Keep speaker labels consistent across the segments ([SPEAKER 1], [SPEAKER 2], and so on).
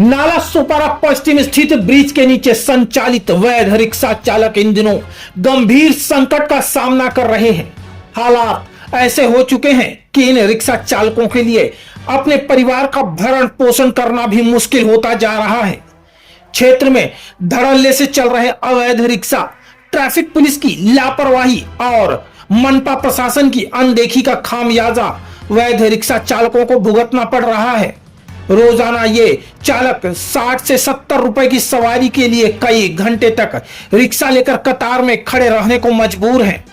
[SPEAKER 1] नाला सोपारा पश्चिम स्थित ब्रिज के नीचे संचालित वैध रिक्शा चालक इन दिनों गंभीर संकट का सामना कर रहे हैं। हालात ऐसे हो चुके हैं कि इन रिक्शा चालकों के लिए अपने परिवार का भरण पोषण करना भी मुश्किल होता जा रहा है। क्षेत्र में धड़ल्ले से चल रहे अवैध रिक्शा, ट्रैफिक पुलिस की लापरवाही और मनपा प्रशासन की अनदेखी का खामियाजा वैध रिक्शा चालकों को भुगतना पड़ रहा है। रोजाना ये चालक 60 से 70 रुपए की सवारी के लिए कई घंटे तक रिक्शा लेकर कतार में खड़े रहने को मजबूर हैं।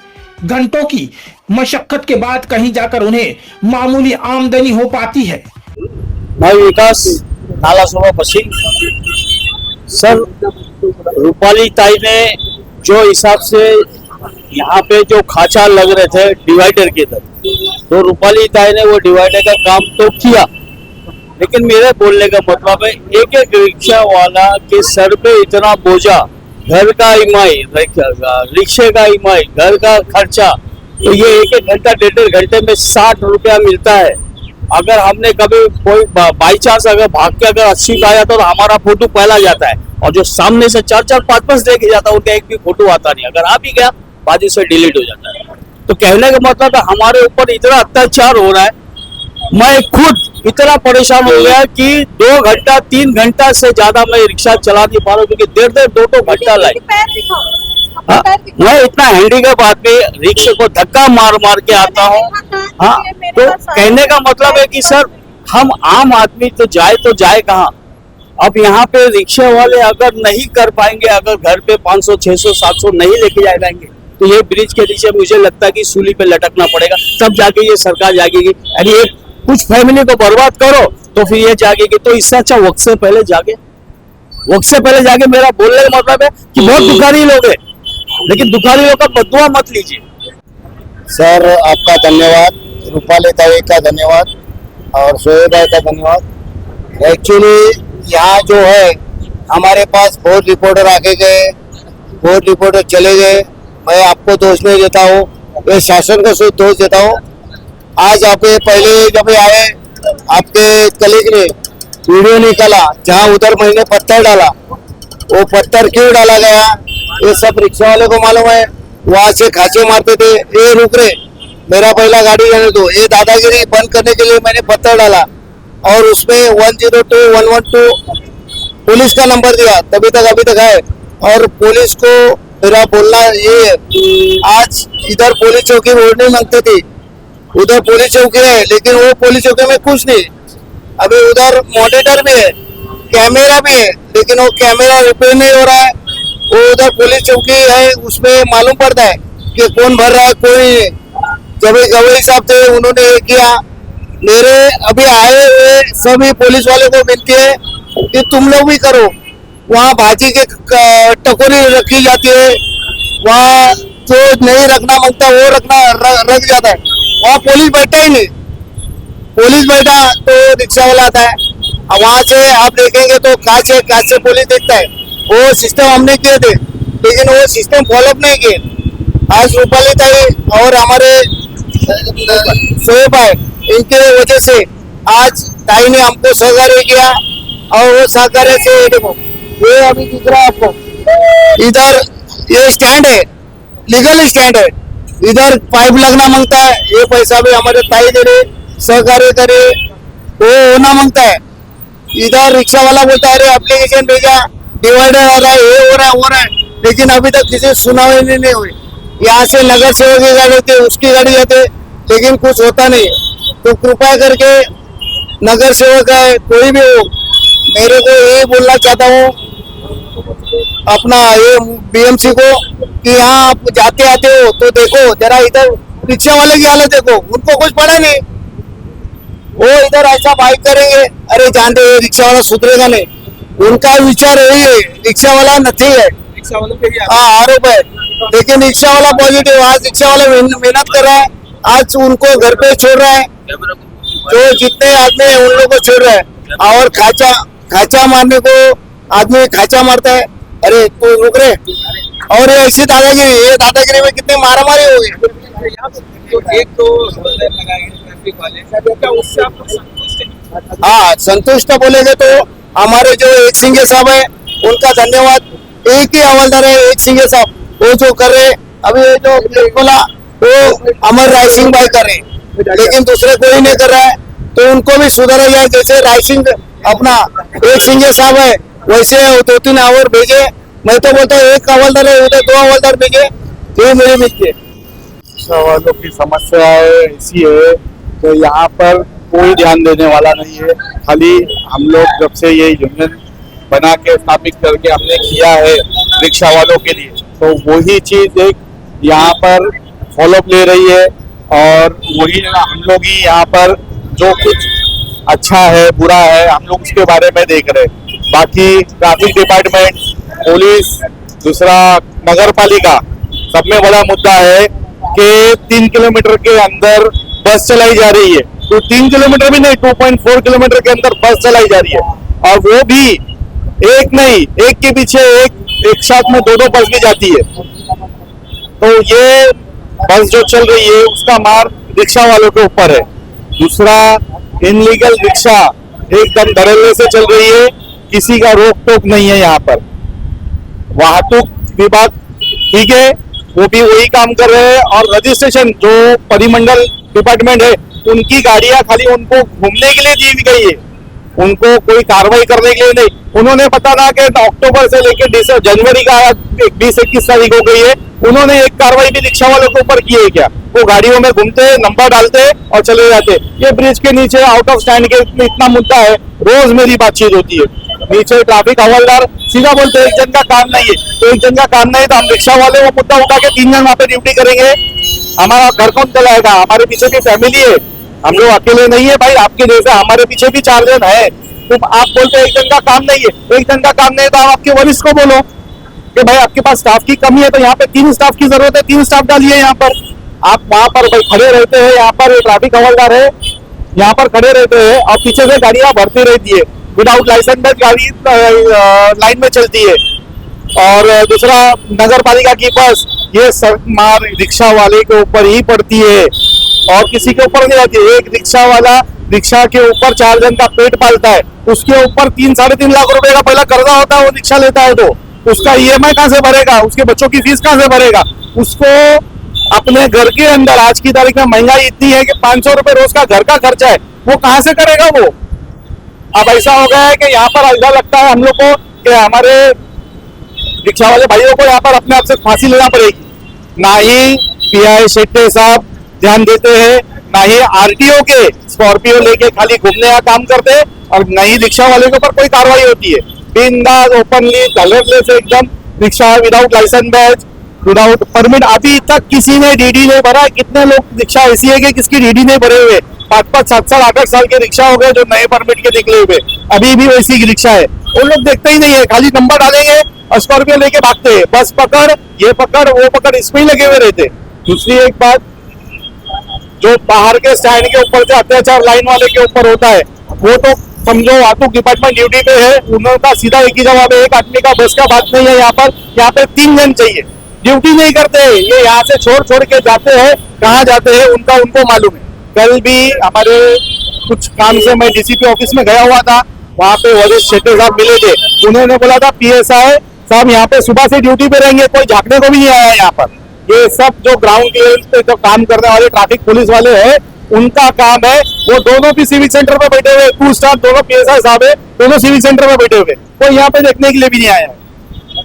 [SPEAKER 1] घंटों की मशक्कत के बाद कहीं जाकर उन्हें मामूली आमदनी हो पाती है।
[SPEAKER 2] मैं विकास नाला सोपा पश्चिम। सर, रूपाली ताई ने जो हिसाब से यहाँ पे जो खाचा लग रहे थे डिवाइडर के इधर, तो रूपाली ताई ने वो डिवाइडर का काम तो किया, लेकिन मेरे बोलने का मतलब है एक एक रिक्शा वाला के सर पे इतना बोझा, घर का ईएमआई, रिक्शे का ईएमआई, घर का खर्चा, तो ये एक एक घंटा डेढ़ घंटे में 60 रुपया मिलता है। अगर हमने कभी कोई बाई चांस अगर भाग के अगर 80 पे आया तो हमारा फोटो पहला जाता है, और जो सामने से 4-4, 5-5 देखे जाता है उनका एक भी फोटो आता नहीं। अगर आ भी गया बाजू से डिलीट हो जाता है। तो कहने का मतलब है हमारे ऊपर इतना अत्याचार हो रहा है। मैं खुद इतना परेशान हो गया कि 2 घंटा 3 घंटा से ज्यादा मैं रिक्शा चला नहीं पा रहा हूँ, क्योंकि देर 2 घंटा लाए। मैं इतना हैंडीकैप आदमी रिक्शे को धक्का मार मार के आता हूँ। हाँ, तो कहने का मतलब है कि सर, हम आम आदमी तो जाए कहाँ। अब यहाँ पे रिक्शा वाले अगर नहीं कर पाएंगे, अगर घर पे 500, 600, 700 नहीं लेके जाएंगे, तो ये ब्रिज के नीचे मुझे लगता है कि सूली पे लटकना पड़ेगा, तब जाके ये सरकार जागेगी। यानी एक कुछ फैमिली को बर्बाद करो तो फिर ये जागेगी। तो इससे अच्छा वक्त से पहले जागे। मेरा बोलने का मतलब है कि बहुत दुखारी लोग है, लेकिन दुखारी लोग का बदुआ मत लीजिए।
[SPEAKER 3] सर, आपका धन्यवाद, रूपाली ताई का धन्यवाद और शोएब भाई का धन्यवाद। एक्चुअली यहाँ जो है हमारे पास बहुत रिपोर्टर आके गए, बहुत रिपोर्टर चले गए। मैं आपको दोष नहीं देता हूँ, मैं शासन को सिर्फ दोष देता हूँ। आज आपके पहले जब आए, आपके कलीग ने वीडियो निकाला जहाँ उधर मैंने पत्थर डाला, वो पत्थर क्यों डाला गया ये सब रिक्शा वाले को मालूम है। वहां से खांचे मारते थे, ये रुक रहे, मेरा पहला गाड़ी जाने दो। ये दादागिरी बंद करने के लिए मैंने पत्थर डाला और उसमें 102, 112 पुलिस का नंबर दिया, अभी तक है। और पुलिस को मेरा बोलना ये है, आज इधर पुलिस चौकी वोट नहीं मांगती थी, उधर पुलिस चौकी है, लेकिन वो पुलिस चौकी में कुछ नहीं। अभी उधर मॉनिटर भी है, कैमरा भी है, लेकिन वो कैमरा रिपेयर नहीं हो रहा है। वो उधर पुलिस चौकी है, उसमें मालूम पड़ता है कि कौन भर रहा है, कोई। जब गवई साहब थे उन्होंने ये किया। मेरे अभी आए हुए सभी पुलिस वाले को विनती है कि तुम लोग भी करो। वहाँ भाजी के टकोरी रखी जाती है, वहाँ जो नहीं रखना मांगता वो रख जाता है। वहाँ पुलिस बैठा ही नहीं, पुलिस बैठा तो रिक्शा वाला आता है। अब वहाँ से आप देखेंगे तो कांच से पुलिस देखता है। वो सिस्टम हमने किए थे, लेकिन वो सिस्टम फॉलो नहीं किए। आज रूपाली ताई और हमारे शोएब भाई, इनके वजह से आज ताई ने हमको सहकार्य किया, और वो सहकार्य से देखो ये अभी दिख रहा है आपको, इधर ये स्टैंड है, लीगल स्टैंड है। इधर पाइप लगना मांगता है, ये पैसा भी हमारे ताई दे रहे, सहकार्य करे, वो होना मांगता है। इधर रिक्शा वाला बोलता है अरे एप्लीकेशन भेजा, डिवाइडर आ रहा है, ये हो रहा है, लेकिन अभी तक किसी सुनाई नहीं हुई। यहाँ से नगर सेवक की गाड़ी होती है, उसकी गाड़ी जाते, लेकिन कुछ होता नहीं। तो कृपया करके नगर सेवक है, कोई भी हो, मेरे को यही बोलना चाहता हूँ अपना ये बीएमसी को कि यहाँ आप जाते आते हो तो देखो जरा, इधर रिक्शा वाले की हालत देखो, उनको कुछ पड़ा नहीं, वो इधर ऐसा बाइक करेंगे, अरे जानते हो रिक्शा वाला सुधरेगा नहीं, उनका विचार यही है। रिक्शा वाला नहीं है, हाँ आरोप है, लेकिन रिक्शा वाला पॉजिटिव। आज रिक्शा वाला मेहनत कर रहा है, आज उनको घर पे छोड़ रहा है, जो जितने आदमी है उन लोगों को छोड़ रहा है। और खाचा मारने को आदमी खाचा मारता है, अरे तो रुक रहे। और ये ऐसी दादागिरी में कितनी मारामारी होगी।
[SPEAKER 4] एक तो ट्रैफिक वाले, क्या उससे आप संतुष्ट हैं?
[SPEAKER 3] हाँ, संतुष्ट बोलेंगे तो हमारे जो एक सिंगे साहब है उनका धन्यवाद। एक ही हवलदार है, एक सिंगे साहब, वो जो कर रहे, अभी ये जो ब्रेक बोला वो अमर राय सिंह भाई कर रहे, लेकिन दूसरे कोई नहीं कर रहा है, तो उनको भी सुधारा जाए। जैसे राय सिंह अपना एक सिंगे साहब है, वैसे 2-3 आवर भेजे। मैं तो बोलता हूँ एक हवलदार है, उधर 2 हवलदार भेजे, ये मेरे मित्र।
[SPEAKER 2] रिक्शा वालों की समस्या ऐसी है तो यहाँ पर कोई ध्यान देने वाला नहीं है। खाली हम लोग जब से ये यूनियन बना के स्थापित करके हमने किया है रिक्शा वालों के लिए, तो वही चीज एक यहाँ पर फॉलोअप ले रही है और वही हम लोग ही यहाँ पर जो कुछ अच्छा है बुरा है हम लोग उसके बारे में देख रहे हैं। बाकी ट्रैफिक डिपार्टमेंट, पुलिस, दूसरा नगर पालिका, सब में बड़ा मुद्दा है कि 3 किलोमीटर के अंदर बस चलाई जा रही है। तो 3 किलोमीटर भी नहीं, 2.4 किलोमीटर के अंदर बस चलाई जा रही है, और वो भी एक नहीं, एक के पीछे एक साथ में 2-2 बस भी जाती है। तो ये बस जो चल रही है उसका मार रिक्शा वालों के ऊपर है। दूसरा, इनलीगल रिक्शा एकदम धड़ल्ले से चल रही है, किसी का रोक टोक नहीं है। यहाँ पर वाहतुक विभाग ठीक है, वो भी वही काम कर रहे हैं, और रजिस्ट्रेशन जो परिमंडल डिपार्टमेंट है उनकी गाड़ियां खाली उनको घूमने के लिए दी गई है, उनको कोई कार्रवाई करने के लिए नहीं। उन्होंने पता ना कि अक्टूबर से लेकर जनवरी का 20-21 तारीख हो गई है, उन्होंने एक कार्रवाई भी रिक्शा वालों के ऊपर की है क्या? वो गाड़ियों में घूमते, नंबर डालते और चले जाते। ये ब्रिज के नीचे आउट ऑफ स्टैंड के इतना मुद्दा है, रोज मेरी बातचीत होती है। नीचे ट्रैफिक हवलदार सीधा बोलते हैं एक जन का काम नहीं है, तो एक जन का काम नहीं तो हम रिक्शा वाले वो मुद्दा उठा के 3 जन वहां पे ड्यूटी करेंगे, हमारा घर कौन चलाएगा? हमारे पीछे भी फैमिली है, हम लोग अकेले नहीं है भाई, आपके जैसे हमारे पीछे भी 4 जन है। तुम आप बोलते हैं एक जन का काम नहीं है, एक जन का काम नहीं है तो आप आपके वरिष्ठ को बोलो कि भाई आपके पास स्टाफ की कमी है, तो यहाँ पे 3 स्टाफ की जरूरत है, 3 स्टाफ डालिए यहाँ पर। आप वहां पर भाई खड़े रहते हैं, यहाँ पर ट्रैफिक हवलदार है, यहाँ पर खड़े रहते हैं और पीछे से गाड़ियां भरती रहती है, विदाउट लाइसेंस में गाड़ी लाइन में चलती है। और दूसरा, नगर पालिका की बस, ये सब मार रिक्शा वाले के ऊपर ही पड़ती है और किसी के ऊपर नहीं आती। एक रिक्शा वाला रिक्शा के ऊपर 4 जन का पेट पालता है, उसके ऊपर 3-3.5 लाख रुपए का पहला कर्जा होता है। वो रिक्शा लेता है तो उसका EMI कहां से भरेगा? उसके बच्चों की फीस कहां से भरेगा? उसको अपने घर के अंदर आज की तारीख में महंगाई इतनी है कि 500 रुपए रोज का घर का खर्चा है, वो कहां से करेगा वो? अब ऐसा हो गया है कि यहाँ पर ऐसा लगता है हम लोग को कि हमारे रिक्शा वाले भाइयों को यहाँ पर अपने आप से फांसी लेना पड़ेगी। ना ही PI शेट्टे साहब ध्यान देते हैं, ना ही RTO के स्कॉर्पियो लेके खाली घूमने का काम करते हैं, और ना ही रिक्शा वाले के ऊपर कोई कार्रवाई होती है। बिंदास ओपनली कलरलेस एकदम rickshaw, without licence badge, without permit. अभी तक किसी ने DD नहीं भरा। कितने लोग रिक्शा ऐसी है कि किसकी DD नहीं भरे हुए, 5-5, 7-7, 8-8 साल के रिक्शा हो गए जो नए परमिट के निकले हुए, अभी भी वैसी की रिक्शा है। उन लोग देखते ही नहीं है, खाली नंबर डालेंगे और स्कॉर्पियो लेके भागते हैं, बस पकड़, ये पकड़, वो पकड़, इसमें ही लगे हुए रहते। दूसरी एक बात, जो बाहर के स्टैंड के ऊपर से अत्याचार लाइन वाले के ऊपर होता है, वो तो समझो वाहतुक डिपार्टमेंट ड्यूटी पे है, उनका सीधा एक ही जवाब है, एक आदमी का बस का बात नहीं है। यहाँ पे 3 जन चाहिए, ड्यूटी नहीं करते। ये यहाँ से छोड़ के जाते हैं, कहाँ जाते हैं उनको मालूम है। कल भी हमारे कुछ काम से मैं DCP ऑफिस में गया हुआ था, वहाँ पे वरिष्ठ शेट्टे साहब मिले थे। उन्होंने बोला था PSI साहब यहाँ पे सुबह से ड्यूटी पे रहेंगे, कोई झांकने को भी नहीं आया यहाँ पर। ये सब जो ग्राउंड क्लियरेंस पे जो काम करने वाले ट्रैफिक पुलिस वाले हैं, उनका काम है। वो दोनों भी सिविक सेंटर पे बैठे हुए, 2 स्टार दोनों PSI साहब है, दोनों सिविक सेंटर पे बैठे हुए, कोई यहाँ पे देखने के लिए भी नहीं आया।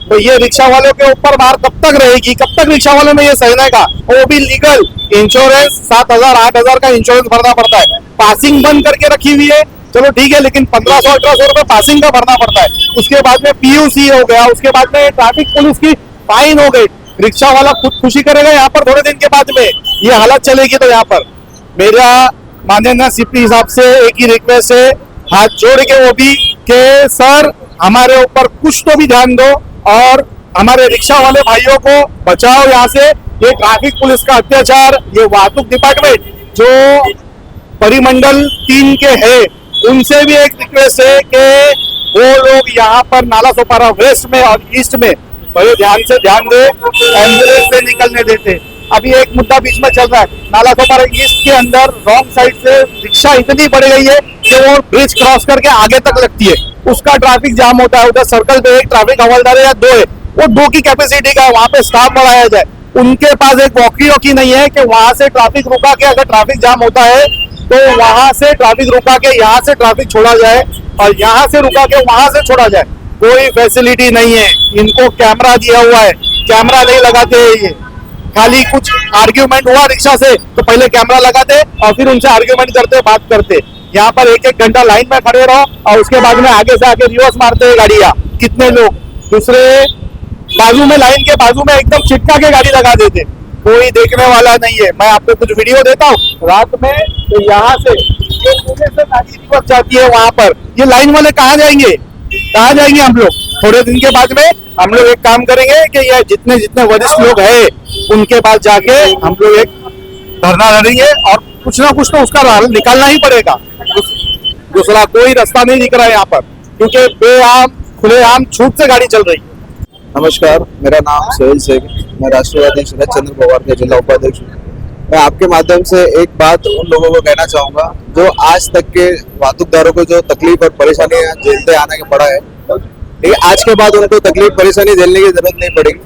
[SPEAKER 2] तो ये रिक्शा वालों के ऊपर मार कब तक रहेगी? कब तक रिक्शा वालों में ये सहने का? वो भी लीगल इंश्योरेंस 7,000-8,000 का इंश्योरेंस भरना पड़ता है। पासिंग बंद करके रखी हुई है, चलो ठीक है, लेकिन 1500-1800 रुपए पासिंग का भरना पड़ता है। उसके बाद में PUC हो गया, उसके बाद में ट्रैफिक पुलिस की फाइन हो गई। रिक्शा वाला खुद खुशी करेगा यहाँ पर थोड़े दिन के बाद में, ये हालत चलेगी। तो यहाँ पर मेरा माननीय CP साहब से एक ही रिक्वेस्ट है, हाथ जोड़ के वो भी कि सर हमारे ऊपर कुछ तो भी ध्यान दो और हमारे रिक्शा वाले भाइयों को बचाओ यहाँ से। ये ट्रैफिक पुलिस का अत्याचार, ये वाहतुक डिपार्टमेंट जो परिमंडल 3 के है, उनसे भी एक रिक्वेस्ट है कि वो लोग यहाँ पर नाला सोपारा वेस्ट में और ईस्ट में बड़े ध्यान दे, एम्बुलेंस से निकलने देते। अभी एक मुद्दा बीच में चल रहा है, नाला सोपारा ईस्ट के अंदर रॉन्ग साइड से रिक्शा इतनी बढ़ गई है कि वो ब्रिज क्रॉस करके आगे तक लगती है।
[SPEAKER 4] उसका ट्रैफिक जाम होता है। उधर सर्कल पे एक ट्रैफिक हवलदार है या दो है, वो दो की कैपेसिटी का है, वहां पे स्टाफ बढ़ाया जाए। उनके पास एक वॉकी टॉकी नहीं है कि वहां से ट्रैफिक रुका के अगर ट्रैफिक जाम होता है तो वहां से ट्रैफिक रुका के यहाँ से ट्रैफिक छोड़ा जाए और यहाँ से रुका के वहां से छोड़ा जाए। कोई फैसिलिटी नहीं है। इनको कैमरा दिया हुआ है, कैमरा नहीं लगाते हैं ये। खाली कुछ आर्ग्यूमेंट हुआ रिक्शा से तो पहले कैमरा लगाते और फिर उनसे आर्ग्यूमेंट करते, बात करते। यहाँ पर एक एक घंटा लाइन में खड़े रहो और उसके बाद में आगे से आके रिवर्स मारते हैं गाड़ियां। कितने लोग दूसरे बाजू में, लाइन के बाजू में एकदम चिटका के गाड़ी लगा देते, कोई देखने वाला नहीं है। मैं आपको कुछ वीडियो देता हूँ रात में, तो यहाँ से गाड़ी रिवर्स जाती है वहां पर। ये लाइन वाले कहाँ जाएंगे, कहाँ जाएंगे हम लोग? थोड़े दिन के बाद में हम लोग एक काम करेंगे कि ये जितने जितने वरिष्ठ लोग हैं उनके पास जाके हम लोग एक धरना लड़ेंगे और कुछ ना कुछ तो उसका हल निकालना ही पड़ेगा। दूसरा कोई रास्ता नहीं दिख रहा है यहाँ पर, क्योंकि बेआम खुलेआम छूट से गाड़ी चल रही है।
[SPEAKER 5] नमस्कार, मेरा नाम सोहेल शेख, मैं राष्ट्रवादी शरद चंद्र पवार के जिला उपाध्यक्ष हूँ। मैं आपके माध्यम से एक बात उन लोगों को कहना चाहूंगा जो आज तक के वाहतूकदारों को जो तकलीफ और परेशानियां झेलते आने के पड़ा है, लेकिन आज के बाद उनको तकलीफ परेशानी झेलने की जरूरत नहीं पड़ेगी,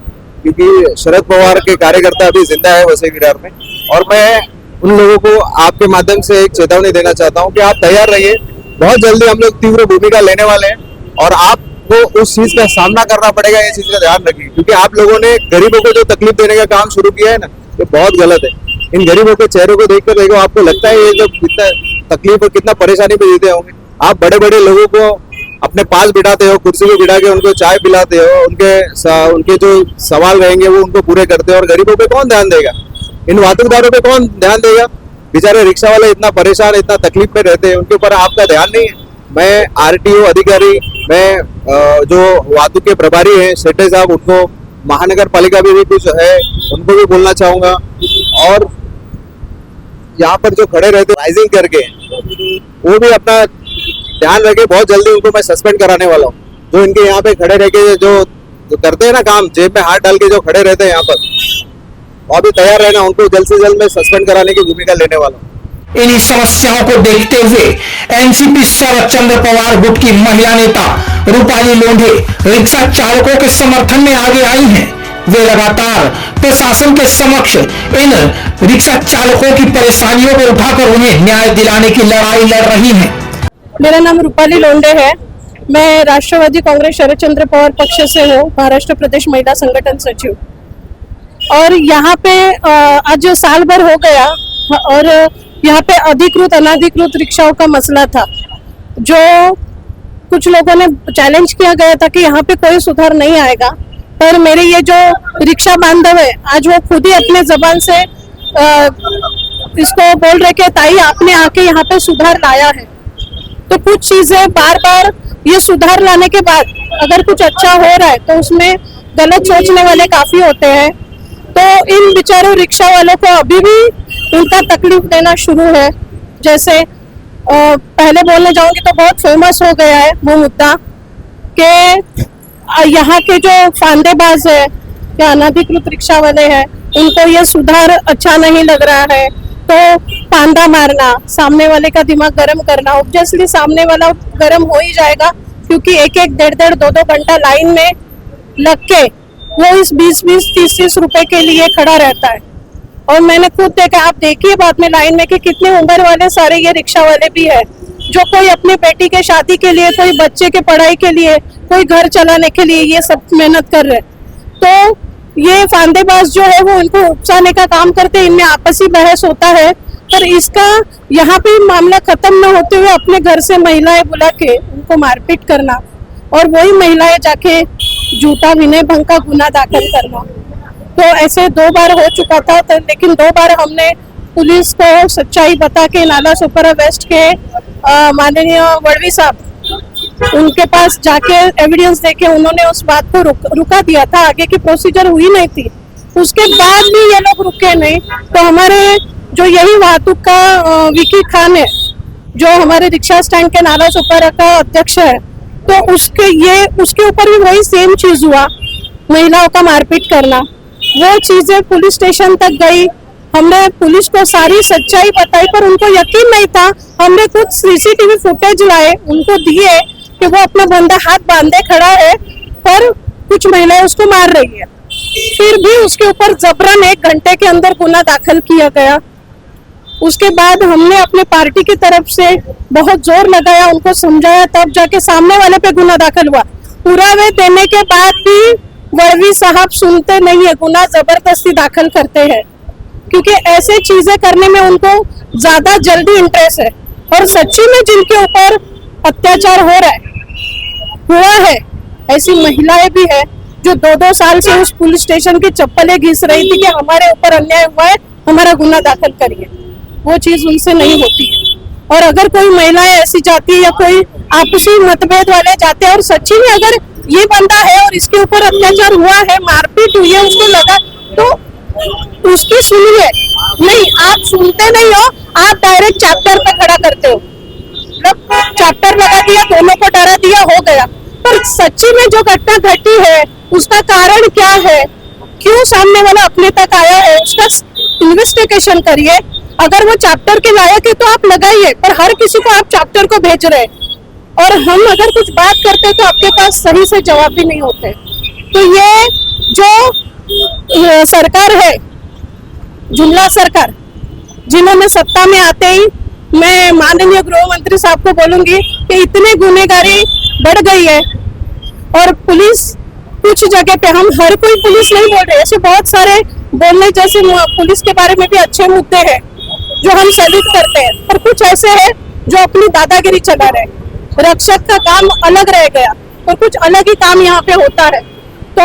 [SPEAKER 5] क्योंकि शरद पवार के कार्यकर्ता अभी जिंदा है वसई विरार में। और मैं उन लोगों को आपके माध्यम से एक चेतावनी देना चाहता हूँ कि आप तैयार रहिए, बहुत जल्दी हम लोग तीव्र भूमिका लेने वाले हैं और आपको उस चीज का सामना करना पड़ेगा। ये चीज का ध्यान रखिए, क्योंकि आप लोगों ने गरीबों को जो तकलीफ देने का काम शुरू किया है ना, ये बहुत गलत है। इन गरीबों के चेहरों को देखकर देखो, आपको लगता है ये जो कितना तकलीफ और कितना परेशानी में जीते होंगे। आप बड़े बड़े लोगों को अपने पास बिठाते हो, कुर्सी पे बिठा के उनको चाय पिलाते हो, उनके जो सवाल रहेंगे वो उनको पूरे करते हो, और गरीबों पे कौन ध्यान देगा? इन वाहतूकदारों पे कौन ध्यान देगा? बेचारे रिक्शा वाले इतना परेशान, इतना तकलीफ में रहते हैं, उनके ऊपर आपका ध्यान नहीं है। मैं आरटीओ अधिकारी, मैं जो वाहतूक के प्रभारी हैं सेठे साहब, उनको महानगर पालिका भी कुछ है उनको भी बोलना चाहूंगा। और यहाँ पर जो खड़े रहते राइजिंग करके, वो भी अपना ध्यान रखे। बहुत जल्दी उनको मैं सस्पेंड कराने वाला हूँ। जो इनके यहाँ पे खड़े रह के जो करते हैं ना काम, जेब में हाथ डाल के जो खड़े रहते हैं यहाँ पर, और भी तैयार रहना, उनको जल्द से जल्द मैं सस्पेंड कराने की भूमिका लेने वाला हूँ।
[SPEAKER 1] इन्हीं समस्याओं को देखते हुए एनसीपी शरद चंद्र पवार गुट की महिला नेता रूपाली लोंढे रिक्शा चालकों के समर्थन में आगे आई हैं। वे लगातार प्रशासन के समक्ष इन रिक्शा चालकों की परेशानियों को उठाकर उन्हें न्याय दिलाने की लड़ाई लड़ रही हैं।
[SPEAKER 6] मेरा नाम रूपाली लोंढे है। मैं राष्ट्रवादी कांग्रेस शरद चंद्र पवार पक्ष से हूँ, महाराष्ट्र प्रदेश महिला संगठन सचिव। और यहाँ पे आज साल भर हो गया और यहाँ पे अधिकृत अनाधिकृत रिक्शाओं का मसला था, जो कुछ लोगों ने चैलेंज किया गया था कि यहाँ पे कोई सुधार नहीं आएगा। पर मेरे ये जो रिक्शा बांधव है, आज वो खुद ही अपने जबान से इसको बोल रहे कि ताई आपने आके यहाँ पे सुधार लाया है। तो कुछ चीजें बार बार ये सुधार लाने के बाद अगर कुछ अच्छा हो रहा है तो उसमें गलत सोचने वाले काफी होते हैं। तो इन बेचारों रिक्शा वालों को अभी भी उनका तकलीफ देना शुरू है। जैसे पहले बोलने जाऊंगी तो बहुत फेमस हो गया है वो मुद्दा कि यहाँ के जो फांदेबाज है या अनाधिकृत रिक्शा वाले हैं, उनको ये सुधार अच्छा नहीं लग रहा है। तो फांदा मारना, सामने वाले का दिमाग गर्म करना, ऑब्वियसली सामने वाला गर्म हो ही जाएगा, क्योंकि एक एक 1.5 2 घंटा लाइन में लग के वो इस 20 30 रुपए के लिए खड़ा रहता है। और मैंने खुद देखा, आप देखिए बाद में लाइन में कि कितने उम्र वाले सारे ये रिक्शा वाले भी है, जो कोई अपनी बेटी के शादी के लिए, कोई बच्चे के पढ़ाई के लिए, कोई घर चलाने के लिए ये सब मेहनत कर रहे। तो ये फांदेबाज जो है वो इनको उकसाने का काम करते, इनमें आपसी बहस होता है। पर इसका यहाँ पे मामला खत्म न होते हुए अपने घर से महिलाएं बुला के उनको मारपीट करना और वही महिलाएं जाके झूठा विनय भंग का गुना दाखिल करना। तो ऐसे 2 बार हो चुका था, तो लेकिन 2 बार हमने पुलिस को सच्चाई बता के नाला सुपर वेस्ट के माननीय वड़वी साहब, उनके पास जाके एविडेंस देके उन्होंने उस बात को रुका दिया था। आगे की प्रोसीजर हुई नहीं थी, उसके बाद भी ये लोग रुके नहीं। तो हमारे जो यही वाहतूक का विकी खान है, जो हमारे रिक्शा स्टैंड के नाला सुपर का अध्यक्ष है, तो उसके ऊपर भी वही सेम चीज हुआ, महिलाओं का मारपीट करना। वो चीजें पुलिस स्टेशन तक गई, हमने पुलिस को सारी सच्चाई बताई, पर उनको यकीन नहीं था। हमने कुछ सीसीटीवी फुटेज लाए, उनको दिए, कि वो अपना बंदा हाथ बांधे खड़ा है, पर कुछ महिलाएं उसको मार रही है। फिर भी उसके ऊपर जबरन 1 घंटे के अंदर गुना दाखिल किया गया। उसके बाद हमने अपने पार्टी की तरफ से बहुत जोर लगाया, उनको समझाया, तब जाके सामने वाले पे गुना दाखिल हुआ। पुरावे देने के बाद भी वरवी साहब सुनते नहीं है, गुना जबरदस्ती दाखिल करते हैं, क्योंकि ऐसे चीजें करने में उनको ज्यादा जल्दी इंटरेस्ट है। और सच्ची में जिनके ऊपर अत्याचार हुआ है, ऐसी महिलाएं भी है जो 2-2 साल से उस पुलिस स्टेशन की चप्पलें घिस रही थी कि हमारे ऊपर अन्याय हुआ है, हमारा गुना दाखिल करिए। वो चीज उनसे नहीं होती है। और अगर कोई महिलाएं ऐसी जाती है या कोई आपसी मतभेद वाले जाते हैं और सच्ची में अगर ये बंदा है और इसके ऊपर अत्याचार हुआ है, मारपीट हुई है, उसको लगा, तो उसकी सुनिए। नहीं, आप सुनते नहीं हो, आप डायरेक्ट चैप्टर पे खड़ा करते हो। चैप्टर लगा दिया, दोनों को डरा दिया, हो गया। पर सच्ची में जो घटना घटी है उसका कारण क्या है, क्यों सामने वाला अपने तक आया है, उसका इन्वेस्टिगेशन करिए। अगर वो चैप्टर के लायक है तो आप लगाइए, पर हर किसी को आप चैप्टर को भेज रहे हैं। और हम अगर कुछ बात करते हैं तो आपके पास सही से जवाब भी नहीं होते। तो ये जो सरकार है, जुमला सरकार, जिन्होंने सत्ता में आते ही, मैं माननीय गृह मंत्री साहब को बोलूंगी कि इतनी गुनहगारी बढ़ गई है। और पुलिस कुछ जगह पे, हम हर कोई पुलिस नहीं बोल रहे, ऐसे बहुत सारे बोलने जैसे पुलिस के बारे में भी अच्छे मुद्दे हैं जो हम सैल्यूट करते हैं, पर कुछ ऐसे हैं जो अपनी दादागिरी चला रहे हैं। रक्षक का काम अलग रह गया और कुछ अलग ही काम यहाँ पे होता है। तो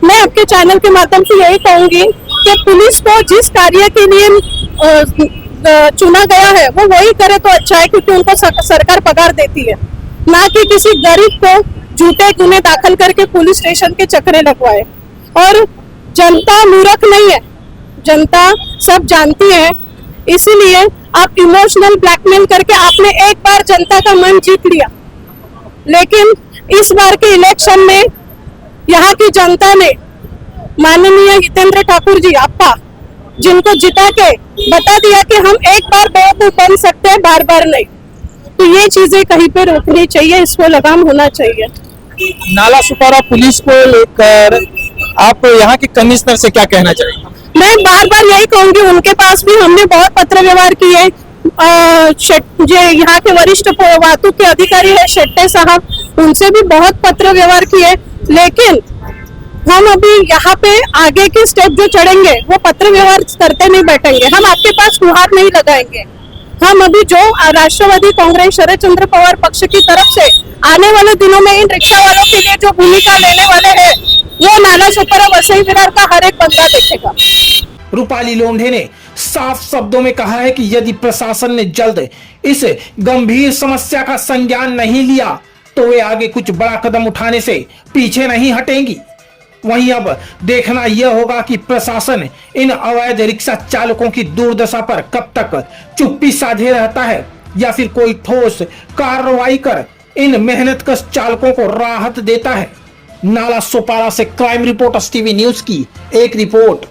[SPEAKER 6] मैं आपके चैनल के माध्यम से यही कहूंगी कि पुलिस को जिस कार्य के लिए चुना गया है वो वही करे तो अच्छा है, क्योंकि उनको सरकार पगार देती है, ना कि किसी गरीब को झूठे गुने दाखिल करके पुलिस स्टेशन के चक्रे लगवाए। और जनता मूर्ख नहीं है, जनता सब जानती है, इसीलिए आप इमोशनल ब्लैकमेल करके आपने एक बार जनता का मन जीत लिया। लेकिन इस बार के इलेक्शन में यहाँ की जनता ने माननीय हितेंद्र ठाकुर जी आपा, जिनको जिता के बता दिया कि हम एक बार बेवकूफ बन सकते हैं, बार बार नहीं। तो ये चीजें कहीं पे रोकनी चाहिए, इसको लगाम होना चाहिए।
[SPEAKER 1] नाला सुपारा पुलिस को लेकर आप यहाँ के कमिश्नर से क्या कहना चाहेंगे?
[SPEAKER 6] मैं बार बार यही कहूंगी, उनके पास भी हमने बहुत पत्र व्यवहार किए। जो यहाँ के वरिष्ठ वातुक के अधिकारी है शेट्टे साहब, उनसे भी बहुत पत्र व्यवहार किए। लेकिन हम अभी यहाँ पे आगे के स्टेप जो चढ़ेंगे वो पत्र व्यवहार करते नहीं बैठेंगे, हम आपके पास गुहार नहीं लगाएंगे। हम अभी जो राष्ट्रवादी कांग्रेस शरद चंद्र पवार पक्ष की तरफ से आने वाले दिनों में इन रिक्शा वालों के लिए जो भूमिका लेने वाले हैं, वो नाला सुपारा वसई विरार का हर एक बंदा देखेगा।
[SPEAKER 1] रूपाली लोंढे ने साफ शब्दों में कहा है कि यदि प्रशासन ने जल्द इस गंभीर समस्या का संज्ञान नहीं लिया तो वे आगे कुछ बड़ा कदम उठाने से पीछे नहीं हटेंगी। वहीं अब देखना यह होगा कि प्रशासन इन अवैध रिक्शा चालकों की दुर्दशा पर कब तक चुप्पी साधे रहता है या फिर कोई ठोस कार्रवाई कर इन मेहनतकश चालकों को राहत देता है। नाला सुपारा से क्राइम रिपोर्टर्स टीवी न्यूज की एक रिपोर्ट।